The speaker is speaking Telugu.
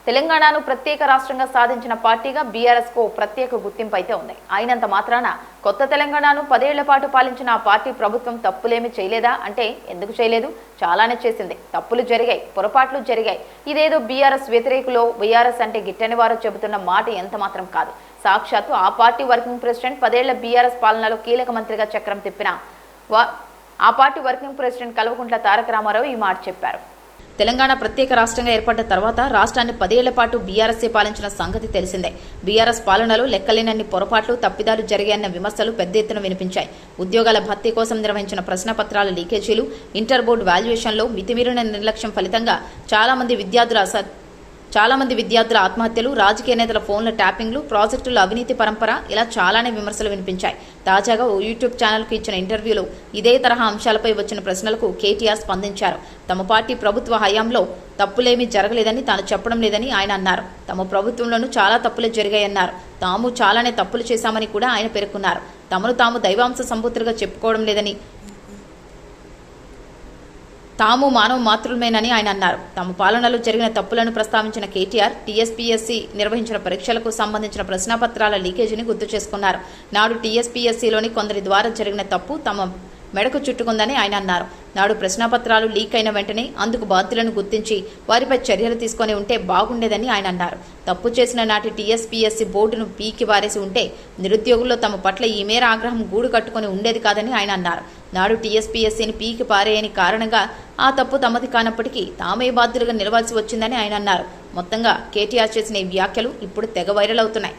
తెలంగాణను ప్రత్యేక రాష్ట్రంగా సాధించిన పార్టీగా బీఆర్ఎస్ కు ప్రత్యేక గుర్తింపు అయితే ఉంది. అయినంత మాత్రాన కొత్త తెలంగాణను 10 ఏళ్ల పాటు పాలించిన ఆ పార్టీ ప్రభుత్వం తప్పులేమి చేయలేదా అంటే ఎందుకు చేయలేదు? చాలానే చేసింది. తప్పులు జరిగాయి, పొరపాట్లు జరిగాయి. ఇదేదో బీఆర్ఎస్ వ్యతిరేకులో బీఆర్ఎస్ అంటే గిట్టని వారు చెబుతున్న మాట ఎంత మాత్రం కాదు. సాక్షాత్తు ఆ పార్టీ వర్కింగ్ ప్రెసిడెంట్ 10 ఏళ్ల బీఆర్ఎస్ పాలనలో కీలక మంత్రిగా చక్రం తిప్పిన ఆ party working president Kalvakuntla Taraka Ramarao ఈ మాట చెప్పారు. తెలంగాణ ప్రత్యేక రాష్ట్రంగా ఏర్పడ్డ తర్వాత రాష్ట్రాన్ని 10 ఏళ్ల పాటు బీఆర్ఎస్ఏ పాలించిన సంగతి తెలిసిందే. బీఆర్ఎస్ పాలనలో లెక్కలేనన్ని పొరపాట్లు, తప్పిదాలు జరిగాయన్న విమర్శలు పెద్ద ఎత్తున వినిపించాయి. ఉద్యోగాల భర్తీ కోసం నిర్వహించిన ప్రశ్నపత్రాల లీకేజీలు, ఇంటర్ బోర్డు వాల్యుయేషన్లో మితిమీరిన నిర్లక్ష్యం ఫలితంగా చాలా మంది విద్యార్థుల ఆత్మహత్యలు, రాజకీయ నేతల ఫోన్ల ట్యాపింగ్లు, ప్రాజెక్టుల అవినీతి పరంపర ఇలా చాలానే విమర్శలు వినిపించాయి. తాజాగా ఓ యూట్యూబ్ ఛానల్కు ఇచ్చిన ఇంటర్వ్యూలో ఇదే తరహా అంశాలపై వచ్చిన ప్రశ్నలకు కేటీఆర్ స్పందించారు. తమ పార్టీ ప్రభుత్వ హయాంలో తప్పులేమీ జరగలేదని తాను చెప్పడం లేదని ఆయన అన్నారు. తమ ప్రభుత్వంలోనూ చాలా తప్పులే జరిగాయన్నారు. తాము చాలానే తప్పులు చేశామని కూడా ఆయన పేర్కొన్నారు. తమను తాము దైవాంశ సంబూతులుగా చెప్పుకోవడం లేదని, తాము మానవ మాతృమేనని ఆయన అన్నారు. తమ పాలనలో జరిగిన తప్పులను ప్రస్తావించిన కేటీఆర్ టీఎస్పీఎస్సీ నిర్వహించిన పరీక్షలకు సంబంధించిన ప్రశ్నాపత్రాల లీకేజీని గుర్తు చేసుకున్నారు. నాడు టీఎస్పీఎస్సీలోని కొందరి ద్వారా జరిగిన తప్పు తమ మెడకు చుట్టుకుందని ఆయన అన్నారు. నాడు ప్రశ్నాపత్రాలు లీక్ అయిన వెంటనే అందుకు బాధ్యులను గుర్తించి వారిపై చర్యలు తీసుకొని ఉంటే బాగుండేదని ఆయన అన్నారు. తప్పు చేసిన నాటి టీఎస్పీఎస్సీ బోర్డును పీకి వారేసి ఉంటే నిరుద్యోగుల్లో తమ పట్ల ఈ మేర ఆగ్రహం గూడు కట్టుకుని ఉండేది కాదని ఆయన అన్నారు. నాడు టీఎస్పీఎస్సీని పీకి పారేయని కారణంగా ఆ తప్పు తమది కానప్పటికీ తామే బాధ్యులుగా నిలవాల్సి వచ్చిందని ఆయన అన్నారు. మొత్తంగా కేటీఆర్ చేసిన ఈ వ్యాఖ్యలు ఇప్పుడు తెగ వైరల్ అవుతున్నాయి.